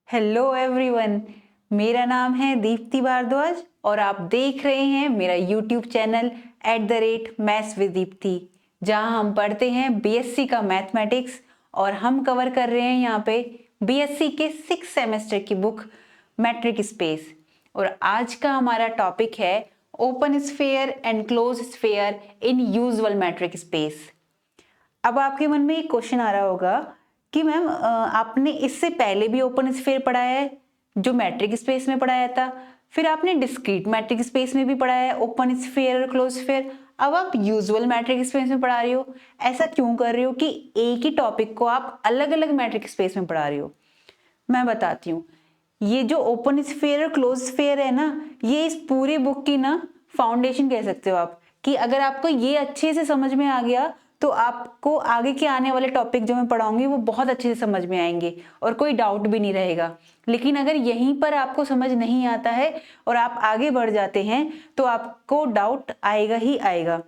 Hello everyone, मेरा नाम है दीप्ति भारद्वाज और आप देख रहे हैं मेरा YouTube channel @maths with Deepti, जहां हम पढ़ते हैं बीएससी का मैथमेटिक्स और हम कवर कर रहे हैं यहाँ पे बीएससी के 6 सेमेस्टर की बुक मैट्रिक स्पेस। और आज का हमारा टॉपिक है open sphere and close sphere in usual matric space. अब आपके मन में एक क्वेश्चन आ रहा होगा कि मैम आपने इससे पहले भी ओपन स्फीयर पढ़ाया है जो मैट्रिक स्पेस में पढ़ाया था, फिर आपने डिस्क्रीट मैट्रिक स्पेस में भी पढ़ाया है ओपन स्फीयर और क्लोज स्फीयर, अब आप यूजुअल मैट्रिक स्पेस में पढ़ा रही हो। ऐसा क्यों कर रही हो कि एक ही टॉपिक को आप अलग अलग मैट्रिक स्पेस में पढ़ा रही हो? मैं बताती हूँ। ये जो ओपन स्फीयर और क्लोज स्फीयर है ना, ये इस पूरे बुक की ना फाउंडेशन कह सकते हो आप, कि अगर आपको ये अच्छे से समझ में आ गया तो आपको आगे के आने वाले टॉपिक जो मैं पढ़ाऊंगी वो बहुत अच्छे से समझ में आएंगे और कोई डाउट भी नहीं रहेगा। लेकिन अगर यहीं पर आपको समझ नहीं आता है और आप आगे बढ़ जाते हैं तो आपको डाउट आएगा ही आएगा।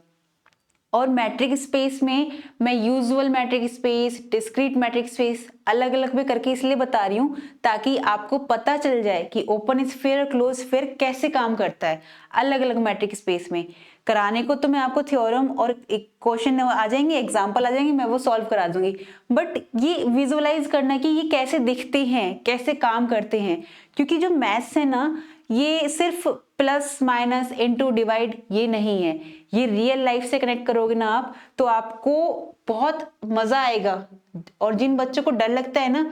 और मैट्रिक स्पेस में मैं usual matric space, discrete matric space अलग अलग भी करके इसलिए बता रही हूँ ताकि आपको पता चल जाए कि ओपन स्फीयर और क्लोज स्फीयर कैसे काम करता है अलग अलग मैट्रिक स्पेस में। कराने को तो मैं आपको थ्योरम और एक क्वेश्चन आ जाएंगे, एग्जाम्पल आ जाएंगे, मैं वो सॉल्व करा दूंगी, बट ये विजुअलाइज करना कि ये कैसे दिखते हैं, कैसे काम करते हैं। क्योंकि जो मैथ्स है ना, ये सिर्फ प्लस माइनस इनटू डिवाइड ये नहीं है, ये रियल लाइफ से कनेक्ट करोगे ना आप तो आपको बहुत मजा आएगा। और जिन बच्चों को डर लगता है ना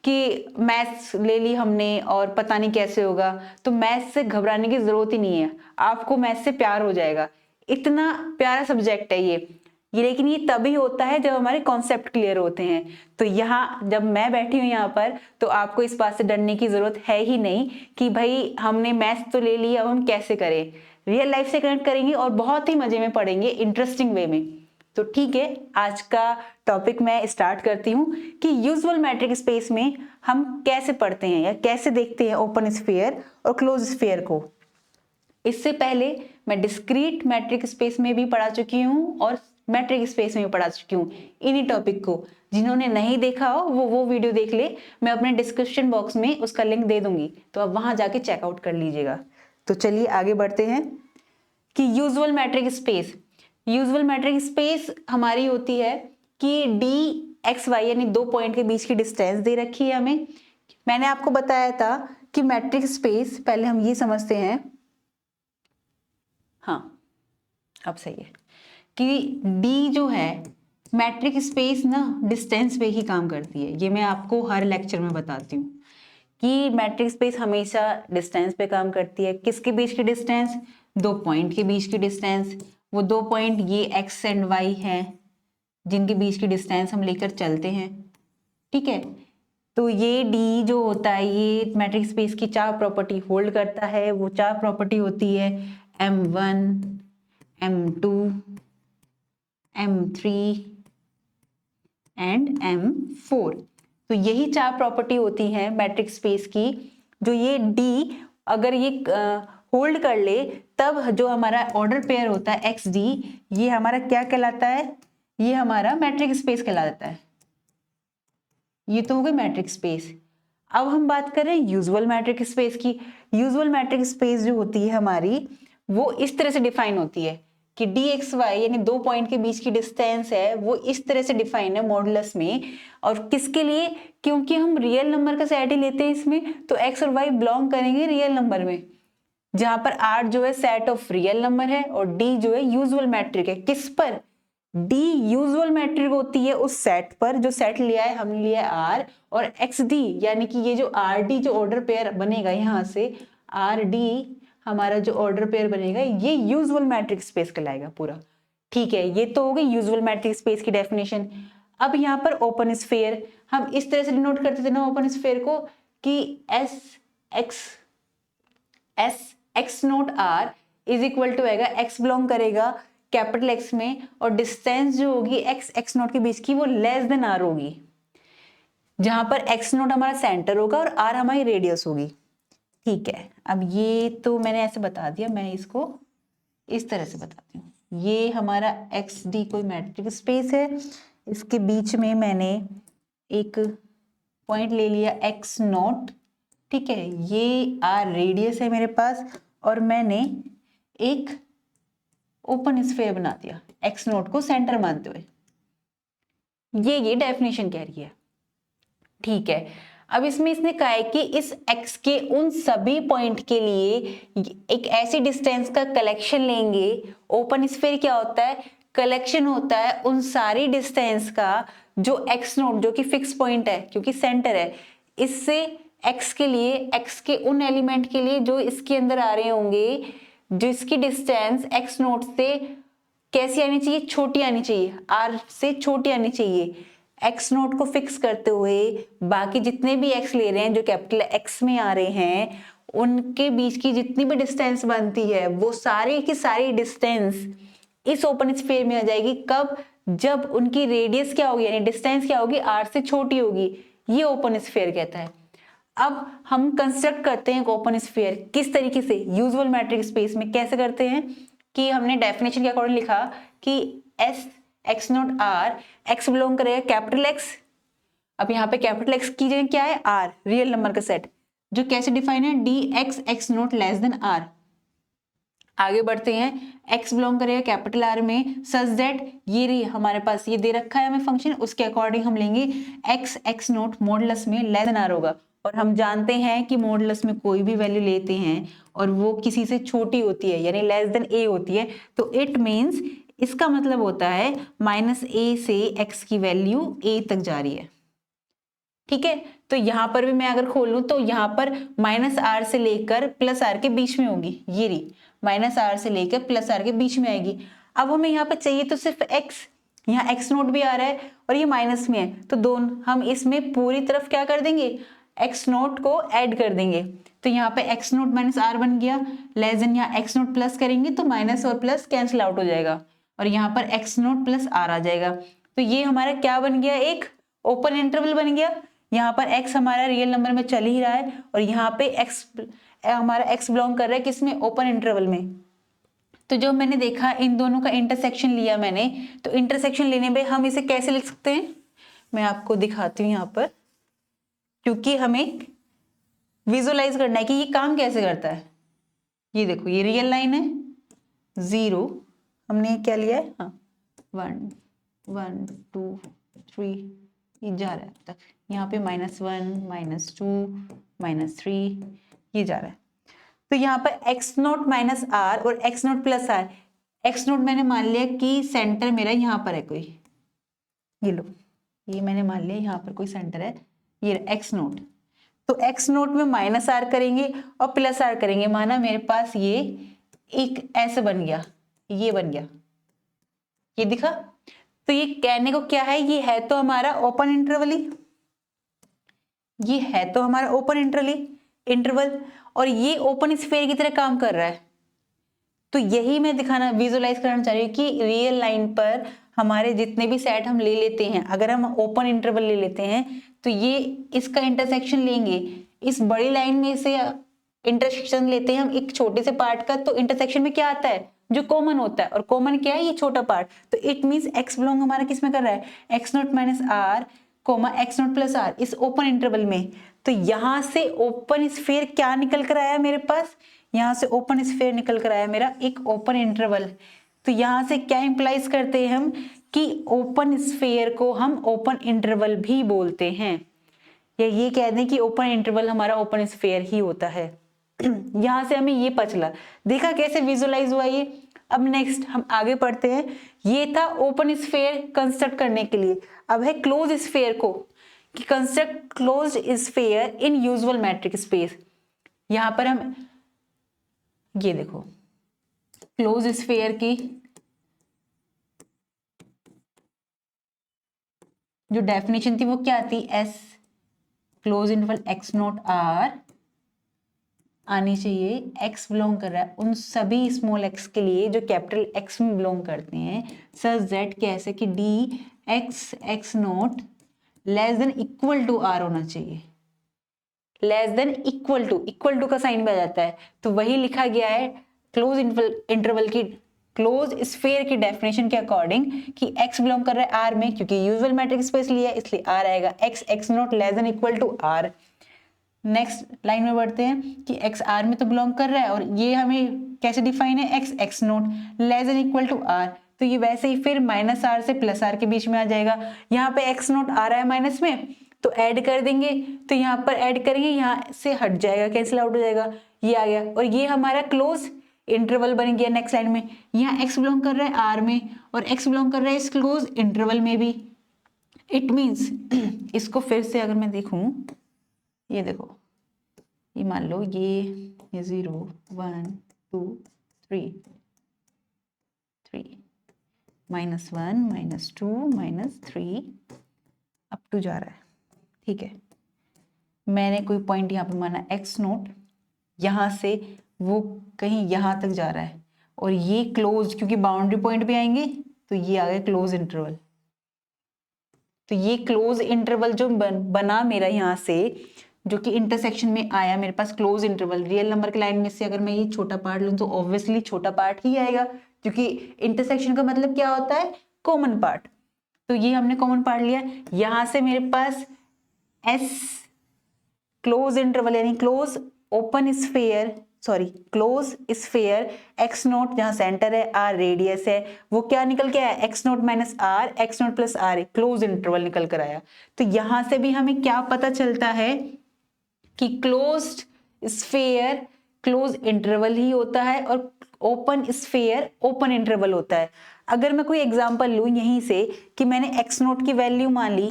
कि मैथ्स ले ली हमने और पता नहीं कैसे होगा, तो मैथ्स से घबराने की जरूरत ही नहीं है, आपको मैथ्स से प्यार हो जाएगा। इतना प्यारा सब्जेक्ट है ये। लेकिन ये तभी होता है जब हमारे कॉन्सेप्ट क्लियर होते हैं। तो यहाँ जब मैं बैठी हूँ यहाँ पर तो आपको इस बात से डरने की जरूरत है ही नहीं कि भाई हमने मैथ्स तो ले लिया, अब हम कैसे करें। रियल लाइफ से कनेक्ट करेंगे और बहुत ही मजे में पढ़ेंगे, इंटरेस्टिंग वे में। तो ठीक है, आज का टॉपिक मैं स्टार्ट करती हूँ कि यूजुअल मैट्रिक स्पेस में हम कैसे पढ़ते हैं या कैसे देखते हैं ओपन स्फीयर और क्लोज स्फीयर को। इससे पहले मैं डिस्क्रीट मैट्रिक स्पेस में भी पढ़ा चुकी हूँ और मैट्रिक स्पेस में भी पढ़ा चुकी हूँ इन्हीं टॉपिक को। जिन्होंने नहीं देखा हो वो वीडियो देख ले, मैं अपने डिस्क्रिप्शन बॉक्स में उसका लिंक दे दूंगी, तो आप वहां जाके चेकआउट कर लीजिएगा। तो चलिए आगे बढ़ते हैं कि usual matric space. Usual matric space हमारी होती है कि डी एक्स वाई यानी दो पॉइंट के बीच की डिस्टेंस दे रखी है हमें। मैंने आपको बताया था कि मैट्रिक स्पेस पहले हम ये समझते हैं, हाँ अब सही है, कि D जो है मैट्रिक स्पेस ना डिस्टेंस पे ही काम करती है। ये मैं आपको हर लेक्चर में बताती हूँ कि मैट्रिक स्पेस हमेशा डिस्टेंस पे काम करती है। किसके बीच की डिस्टेंस? दो पॉइंट के बीच की डिस्टेंस। वो दो पॉइंट ये x एंड y है जिनके बीच की डिस्टेंस हम लेकर चलते हैं, ठीक है। तो ये D जो होता है ये मैट्रिक स्पेस की चार प्रॉपर्टी होल्ड करता है। वो चार प्रॉपर्टी होती है M1, M2, M3 and M4। तो यही चार प्रॉपर्टी होती है मैट्रिक स्पेस की। जो ये D अगर ये होल्ड कर ले तब जो हमारा ऑर्डर पेयर होता है XD, ये हमारा क्या कहलाता है? ये हमारा मैट्रिक स्पेस कहलाता है। ये तो हो गई मैट्रिक स्पेस। अब हम बात करें यूजुअल मैट्रिक स्पेस की। यूजुअल मैट्रिक स्पेस जो होती है हमारी वो इस तरह से डिफाइन होती है कि dxy यानी दो पॉइंट के बीच की डिस्टेंस है वो इस तरह से डिफाइन है मॉडुलस में। और किसके लिए? क्योंकि हम रियल नंबर का सेट ही लेते हैं इसमें, तो x और y बिलोंग करेंगे रियल नंबर में, जहां पर r जो है सेट ऑफ रियल नंबर है और d जो है यूजुअल मैट्रिक है। किस पर? D यूजुअल मैट्रिक होती है उस सेट पर, जो सेट लिया है हमने लिया है R, और XD यानी कि ये जो RD जो ऑर्डर पेयर बनेगा यहाँ से RD हमारा जो ऑर्डर पेयर बनेगा ये यूजुअल मैट्रिक स्पेस कहलाएगा पूरा। ठीक है, ये तो हो गई यूजुअल मैट्रिक स्पेस की डेफिनेशन। अब यहाँ पर ओपन स्फीयर हम इस तरह से डिनोट करते थे ना ओपन स्फीयर को कि s x naught r is equal to आएगा एक्स बिलोंग करेगा कैपिटल एक्स में और डिस्टेंस जो होगी एक्स एक्स नोट के बीच की वो लेस देन आर होगी, जहां पर एक्स नोट हमारा सेंटर होगा और आर हमारी रेडियस होगी। ठीक है, अब ये तो मैंने ऐसे बता दिया, मैं इसको इस तरह से बताती हूँ। ये हमारा एक्स डी कोई मैट्रिक स्पेस है, इसके बीच में मैंने एक पॉइंट ले लिया एक्स नॉट ठीक है, ये आर रेडियस है मेरे पास और मैंने एक ओपन स्फीयर बना दिया एक्स नोट को सेंटर मानते हुए। ये डेफिनेशन कह रही है। ठीक है, अब इसमें इसने कहा है कि इस x के उन सभी पॉइंट के लिए एक ऐसी डिस्टेंस का कलेक्शन लेंगे। ओपन स्फीयर क्या होता है? कलेक्शन होता है उन सारी डिस्टेंस का जो x नोट, जो कि फिक्स पॉइंट है क्योंकि सेंटर है, इससे x के लिए, x के उन एलिमेंट के लिए जो इसके अंदर आ रहे होंगे, जिसकी डिस्टेंस x नोट से कैसी आनी चाहिए? छोटी आनी चाहिए, r से छोटी आनी चाहिए। एक्स नोट को फिक्स करते हुए बाकी जितने भी एक्स ले रहे हैं जो कैपिटल एक्स में आ रहे हैं, उनके बीच की जितनी भी डिस्टेंस बनती है वो सारी की सारी डिस्टेंस इस ओपन स्फीयर में आ जाएगी। कब? जब उनकी रेडियस क्या होगी, यानी डिस्टेंस क्या होगी? आर से छोटी होगी। ये ओपन स्फीयर कहता है। अब हम कंस्ट्रक्ट करते हैं ओपन स्फीयर किस तरीके से? यूजुअल मैट्रिक स्पेस में। कैसे करते हैं कि हमने डेफिनेशन के अकॉर्डिंग लिखा कि s x naught r, x belong करेगा कैपिटल एक्स। अब यहाँ पे कैपिटल एक्स की जगह क्या है? आर, रियल नंबर का सेट, जो कैसे डिफाइन है? D x x naught less than r. आगे बढ़ते हैं, एक्स बिलोंग करेगा कैपिटल आर में सच दैट ये हमारे पास ये दे रखा है हमें फंक्शन, उसके अकॉर्डिंग हम लेंगे एक्स एक्स नोट मॉडुलस में लेस देन आर होगा। और हम जानते हैं कि मॉडुलस में कोई भी वैल्यू लेते हैं और वो किसी से छोटी होती है, यानी लेस देन ए होती है, तो इट मीन्स इसका मतलब होता है माइनस ए से एक्स की वैल्यू ए तक जा रही है। ठीक है, तो यहां पर भी मैं अगर खोल लूं तो यहां पर माइनस आर से लेकर प्लस आर के बीच में होगी, ये रही माइनस आर से लेकर प्लस आर के बीच में आएगी। अब हमें यहाँ पे चाहिए तो सिर्फ एक्स, यहाँ एक्स नोट भी आ रहा है और ये माइनस में है, तो दोनों हम इसमें पूरी तरफ क्या कर देंगे? एक्स नोट को ऐड कर देंगे। तो यहाँ पे एक्स नोट माइनस आर बन गया, लेस देन यहाँ एक्स नोट प्लस करेंगे तो माइनस और प्लस कैंसिल आउट हो जाएगा और यहाँ पर एक्स नोट प्लस आर आ जाएगा। तो ये हमारा क्या बन गया? एक ओपन इंटरवल बन गया। यहाँ पर x हमारा रियल नंबर में चल ही रहा है और यहाँ पे x हमारा x बिलोंग कर रहा है किसमें? ओपन इंटरवल में। तो जो मैंने देखा इन दोनों का इंटरसेक्शन लिया मैंने, तो इंटरसेक्शन लेने पे हम इसे कैसे लिख सकते हैं? मैं आपको दिखाती हूँ यहाँ पर, क्योंकि हमें विजुअलाइज करना है कि ये काम कैसे करता है। ये देखो, ये रियल लाइन है, 0 हमने क्या लिया है? हाँ, 1 1 2 3 ये जा रहा है अब तक। यहाँ पे -1 -2 -3 ये जा रहा है। तो यहाँ पर एक्स नोट माइनस आर और x naught plus r, x naught मैंने मान लिया कि सेंटर मेरा यहाँ पर है कोई, ये लो, ये मैंने मान लिया यहाँ पर कोई सेंटर है, ये एक्स नोट। तो एक्स नोट में माइनस आर करेंगे और प्लस आर करेंगे, माना मेरे पास ये एक ऐसे बन गया, ये बन गया, ये दिखा। तो ये कहने को क्या है? ये है तो हमारा ओपन इंटरवल ही, ये है तो हमारा ओपन इंटरवल और ये ओपन स्फीयर की तरह काम कर रहा है। तो यही मैं दिखाना, विजुअलाइज कराना चाह रही हूँ कि रियल लाइन पर हमारे जितने भी सेट हम ले लेते हैं, अगर हम ओपन इंटरवल ले लेते हैं तो ये इसका इंटरसेक्शन लेंगे, इस बड़ी लाइन में से इंटरसेक्शन लेते हैं हम एक छोटे से पार्ट का, तो इंटरसेक्शन में क्या आता है? जो कॉमन होता है, और कॉमन क्या है? ये छोटा पार्ट। तो इट मीन्स एक्स बिलोंग हमारा किस में कर रहा है? X naught minus r comma x naught plus r, इस ओपन इंटरवल में। तो यहां से ओपन स्फीयर क्या निकल कर आया मेरे पास? यहां से ओपन स्फीयर निकल कर आया मेरा एक ओपन इंटरवल। तो यहां से क्या इंप्लाइज करते हैं हम कि ओपन स्फीयर को हम ओपन इंटरवल भी बोलते हैं, या ये कह दें कि ओपन इंटरवल हमारा ओपन स्फीयर ही होता है। यहां से हमें ये पता चला, देखा कैसे विजुअलाइज हुआ ये। अब नेक्स्ट हम आगे पढ़ते हैं, ये था ओपन स्फीयर कंस्ट्रक्ट करने के लिए। अब है क्लोज स्फीयर को, कि कंस्ट्रक्ट क्लोज स्फीयर इन यूजुअल मैट्रिक स्पेस। यहां पर हम ये देखो, क्लोज स्फीयर की जो डेफिनेशन थी वो क्या थी? S close interval x naught r आनी चाहिए, एक्स बिलोंग कर रहा है उन सभी स्मॉल एक्स के लिए जो कैपिटल एक्स में बिलोंग करते हैं, सच दैट कैसे कि d x x naught less than equal to r होना चाहिए। लेस देन इक्वल टू का साइन भी आ जाता है, तो वही लिखा गया है क्लोज इंटरवल की, क्लोज स्फीयर की डेफिनेशन के अकॉर्डिंग कि x बिलोंग कर रहा है आर में, क्योंकि यूजुअल मैट्रिक स्पेस लिया है इसलिए आर आएगा, x x naught less than equal to r. Next line में बढ़ते हैं कि x r में तो बिलोंग कर रहा है और ये हमें कैसे डिफाइन है, x naught less than equal to r, तो ये वैसे ही फिर माइनस r से प्लस r के बीच में आ जाएगा। यहाँ पे x नोट आ रहा है माइनस में तो ऐड कर देंगे, तो यहाँ पर ऐड करेंगे, यहाँ से हट जाएगा, कैंसिल आउट हो जाएगा, ये आ गया और ये हमारा क्लोज इंटरवल बन गया। नेक्स्ट लाइन में यहाँ x बिलोंग कर रहा है r में और x बिलोंग कर रहा है इस क्लोज इंटरवल में भी। इट मीन्स इसको फिर से अगर मैं देखूं, ये देखो, ये मान लो ये 0 1 2 3 3 -1 -2 -3 अप टू जा रहा है, ठीक है। मैंने कोई पॉइंट यहाँ पे माना x नोट, यहाँ से वो कहीं यहाँ तक जा रहा है और ये क्लोज, क्योंकि बाउंड्री पॉइंट भी आएंगे तो ये आ गया क्लोज इंटरवल। तो ये क्लोज इंटरवल जो बना मेरा यहाँ से, जो कि इंटरसेक्शन में आया मेरे पास क्लोज इंटरवल, रियल नंबर की लाइन में से अगर मैं ये छोटा पार्ट लूँ तो ऑब्वियसली छोटा पार्ट ही आएगा, क्योंकि इंटरसेक्शन का मतलब क्या होता है, कॉमन पार्ट। तो ये हमने कॉमन पार्ट लिया। यहाँ से मेरे पास एस क्लोज इंटरवल यानी close open sphere, sorry close sphere X naught जहां सेंटर है, आर रेडियस है, वो क्या निकल के आया, X naught minus R, x naught plus R, close interval निकल कर आया। तो यहां से भी हमें क्या पता चलता है कि क्लोज्ड स्फीयर क्लोज इंटरवल ही होता है और ओपन स्फीयर ओपन इंटरवल होता है। अगर मैं कोई एग्जांपल लूं यहीं से कि मैंने एक्स नोट की वैल्यू मान ली,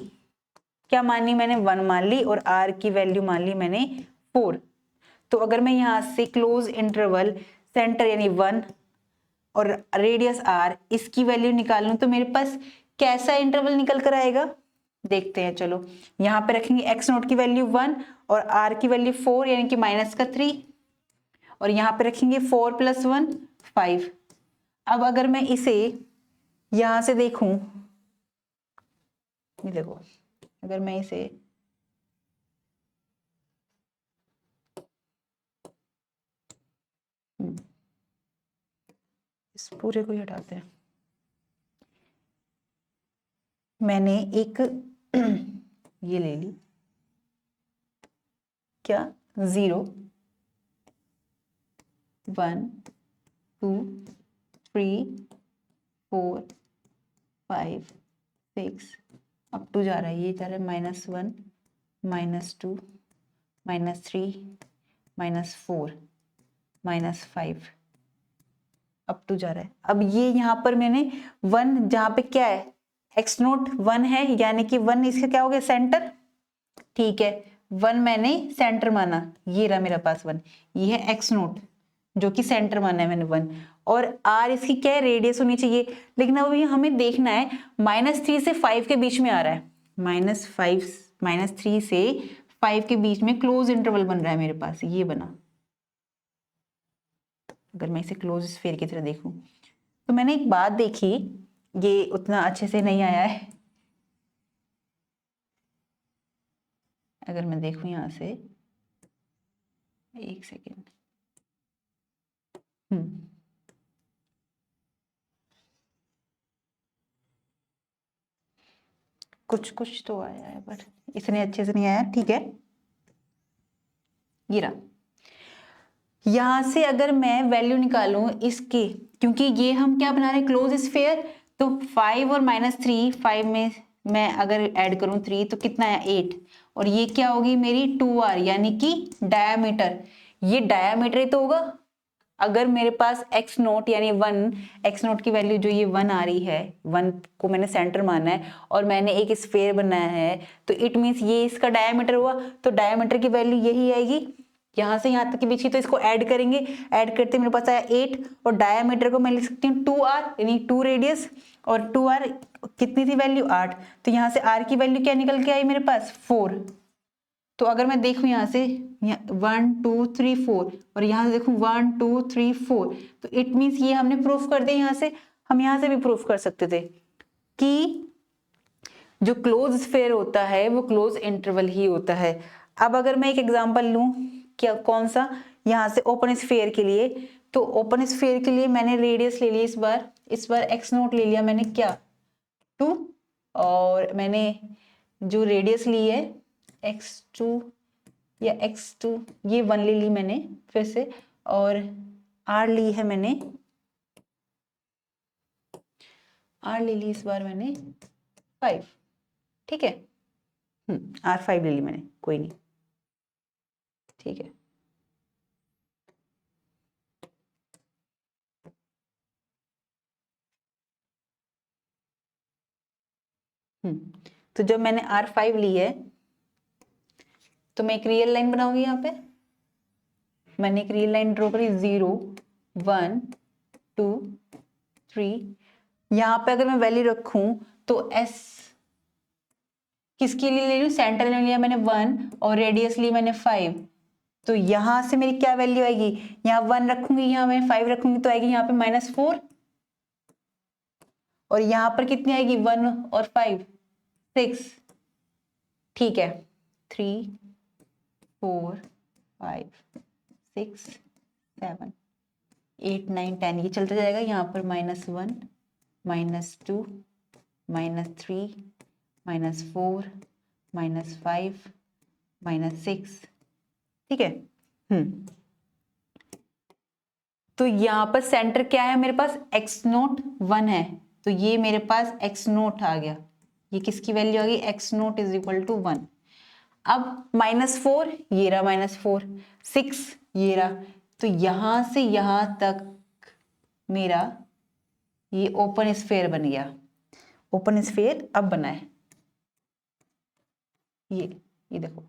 क्या मानी मैंने, 1 मान ली और r की वैल्यू मान ली मैंने 4। तो अगर मैं यहाँ से क्लोज इंटरवल सेंटर यानी 1 और रेडियस r इसकी वैल्यू निकालूं तो मेरे पास कैसा इंटरवल निकल कर आएगा, देखते हैं। चलो यहाँ पे रखेंगे x नोट की वैल्यू 1 और r की वैल्यू 4 यानी कि माइनस का 3, और यहाँ पे रखेंगे 4 + 1 5। अब अगर मैं इसे यहाँ से देखूं, ये देखो, अगर मैं इसे इस पूरे को ही हटाते हैं, मैंने एक ये ले ली, क्या 0 1 2 3 4 5 6 अप टू जा रहा है, ये जा रहा है -1 -2 -3 -4 -5 अप टू जा रहा है। अब ये यहाँ पर मैंने 1 जहाँ पे क्या है, एक्स नोट 1 है यानी कि 1 इसका क्या हो गया, सेंटर, ठीक है। 1 मैंने सेंटर माना, ये रहा मेरा पास 1, ये है एक्स नोट जो कि सेंटर माना है मैंने 1, और r इसकी क्या है, रेडियस होनी चाहिए। लेकिन अब ये हमें देखना है -3 से 5 के बीच में आ रहा है, -3 से 5 के बीच में क्लोज इंटरवल बन रहा है मेरे पास, ये बना। अगर मैं इसे क्लोज स्फीयर की तरह देखूं तो मैंने एक बात देखी, ये उतना अच्छे से नहीं आया है, अगर मैं देखूं यहां से, एक सेकेंड, कुछ कुछ तो आया है पर इतने अच्छे से नहीं आया, ठीक है। ये रहा, यहां से अगर मैं वैल्यू निकालूं इसकी, क्योंकि ये हम क्या बना रहे हैं, क्लोज स्फीयर, तो 5 और -3, 5 में मैं अगर ऐड करूं 3 तो कितना है 8, और ये क्या होगी मेरी 2r यानी कि डायामीटर, ये डायामीटर ही तो होगा। अगर मेरे पास x नोट यानी 1, x नोट की वैल्यू जो ये 1 आ रही है, 1 को मैंने सेंटर माना है और मैंने एक स्फीयर बनाया है, तो इट मीन्स ये इसका डायामीटर हुआ, तो डायामीटर की वैल्यू यही आएगी, यहाँ से यहाँ तक के बीच की, तो इसको ऐड करेंगे, ऐड करते मेरे पास आया 8, और डायामीटर को मैं लिख सकती हूँ 2r यानी 2 रेडियस, और 2r कितनी थी वैल्यू 8, तो यहाँ से r की वैल्यू क्या निकल के आई मेरे पास 4। तो अगर मैं देखूं यहाँ से 1 2 3 4 और यहाँ से देखूं 1 2 3 4, तो इट मीन्स ये हमने प्रूफ कर दिया। यहाँ से हम यहाँ से भी प्रूफ कर सकते थे कि जो क्लोज स्फीयर होता है वो क्लोज इंटरवल ही होता है। अब अगर मैं एक एग्जांपल लूं, क्या कौन सा, यहाँ से ओपन स्फीयर के लिए, तो ओपन स्फीयर के लिए मैंने रेडियस ले ली, इस बार एक्स नोट ले लिया मैंने, क्या 2, और मैंने जो रेडियस ली है x2 या x2, ये 1 ले ली मैंने फिर से, और r ली है मैंने, r ले ली इस बार मैंने 5, ठीक है। r5 ले ली मैंने, कोई नहीं, ठीक है। तो जब मैंने R5 ली है तो मैं एक रियल लाइन बनाऊंगी। यहाँ पे मैंने एक रियल लाइन ड्रॉ करी, 0 1 2 3। यहाँ पे अगर मैं वैल्यू रखूं तो S किसके लिए ले रही हूँ, सेंटर ले लिया मैंने 1 और रेडियस ली मैंने 5। तो यहां से मेरी क्या वैल्यू आएगी, यहाँ 1 रखूंगी, यहाँ मैं 5 रखूंगी तो आएगी यहाँ पे -4, और यहाँ पर कितनी आएगी 1 और 5 6, ठीक है। 3 4 5 6 7 8 9 10 ये चलता जाएगा। यहाँ पर -1 -2 -3 -4 -5 -6, ठीक है। तो यहाँ पर सेंटर क्या है मेरे पास, x0 1 है, तो ये मेरे पास x0 आ गया। ये किसकी वैल्यू आ गई, x0 = 1। अब -4 ये रहा, -4 6 ये रहा, तो यहां से यहां तक मेरा ये ओपन स्फीयर बन गया। ओपन स्फीयर अब बना है, ये देखो,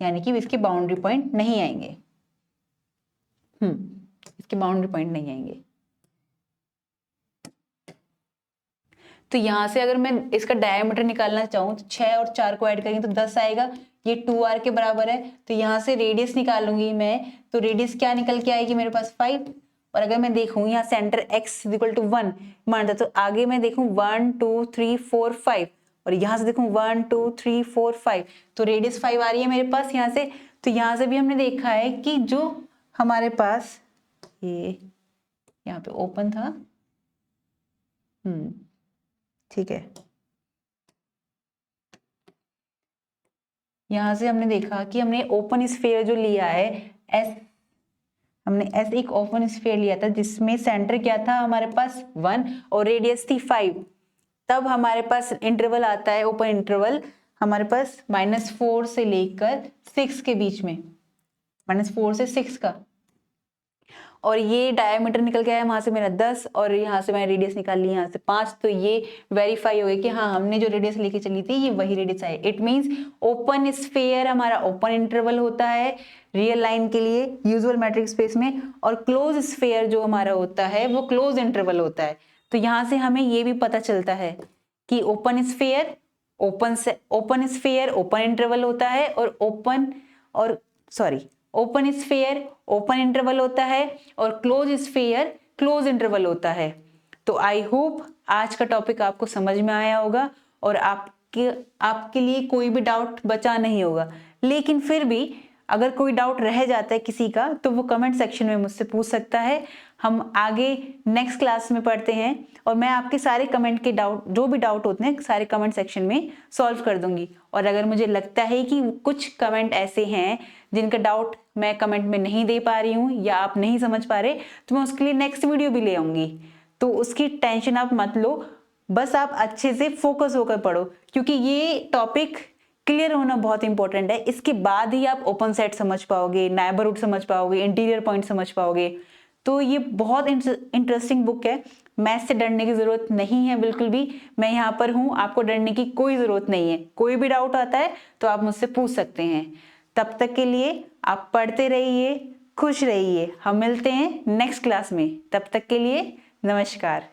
यानी कि इसके बाउंड्री पॉइंट नहीं आएंगे। इसके बाउंड्री पॉइंट नहीं आएंगे। तो यहां से अगर मैं इसका डायमीटर निकालना चाहूँ तो 6 और 4 को ऐड करेंगे तो 10 आएगा, ये 2r के बराबर है। तो यहाँ से रेडियस निकालूंगी मैं, तो रेडियस क्या निकल के आएगी मेरे पास 5। और अगर मैं देखूँ यहाँ सेंटर x = 1 मानता, तो आगे मैं देखूँ 1 2 3 4 5, और यहाँ से देखूँ 1 2 3 4 5, तो रेडियस 5 आ रही है मेरे पास यहाँ से। तो यहाँ से भी हमने देखा है कि जो हमारे पास ये यहाँ पे ओपन था, ठीक है। यहां से हमने देखा कि हमने ओपन स्फीयर जो लिया है एस, हमने एस एक ओपन स्फीयर लिया था जिसमें सेंटर क्या था हमारे पास 1 और रेडियस थी 5। तब हमारे पास इंटरवल आता है, ओपन इंटरवल हमारे पास -4 से लेकर 6 के बीच में, -4 से 6 का। और ये डायमीटर निकल के आया वहां से मेरा 10, और यहाँ से मैंने रेडियस निकाल ली यहाँ से 5। तो ये वेरीफाई हो गया कि हाँ हमने जो रेडियस लेके चली थी ये वही रेडियस है। इट मींस ओपन स्फीयर हमारा ओपन इंटरवल होता है रियल लाइन के लिए यूजुअल मैट्रिक स्पेस में, और क्लोज स्फीयर जो हमारा होता है वो क्लोज इंटरवल होता है। तो यहाँ से हमें ये भी पता चलता है कि ओपन स्फीयर ओपन इंटरवल होता है, और ओपन स्फीयर ओपन इंटरवल होता है, और क्लोज स्फीयर क्लोज इंटरवल होता है। तो आई होप आज का टॉपिक आपको समझ में आया होगा और आपके लिए कोई भी डाउट बचा नहीं होगा। लेकिन फिर भी अगर कोई डाउट रह जाता है किसी का तो वो कमेंट सेक्शन में मुझसे पूछ सकता है। हम आगे नेक्स्ट क्लास में पढ़ते हैं और मैं आपके सारे कमेंट के डाउट, जो भी डाउट होते हैं सारे कमेंट सेक्शन में सॉल्व कर दूंगी। और अगर मुझे लगता है कि कुछ कमेंट ऐसे हैं जिनका डाउट मैं कमेंट में नहीं दे पा रही हूँ या आप नहीं समझ पा रहे, तो मैं उसके लिए नेक्स्ट वीडियो भी ले आऊंगी। तो उसकी टेंशन आप मत लो, बस आप अच्छे से फोकस होकर पढ़ो, क्योंकि ये टॉपिक क्लियर होना बहुत इंपॉर्टेंट है। इसके बाद ही आप ओपन सेट समझ पाओगे, नेबरहुड समझ पाओगे, इंटीरियर पॉइंट समझ पाओगे। तो ये बहुत इंटरेस्टिंग बुक है। मैथ से डरने की जरूरत नहीं है बिल्कुल भी, मैं यहाँ पर हूँ, आपको डरने की कोई जरूरत नहीं है। कोई भी डाउट आता है तो आप मुझसे पूछ सकते हैं। तब तक के लिए आप पढ़ते रहिए, खुश रहिए। हम मिलते हैं नेक्स्ट क्लास में, तब तक के लिए नमस्कार।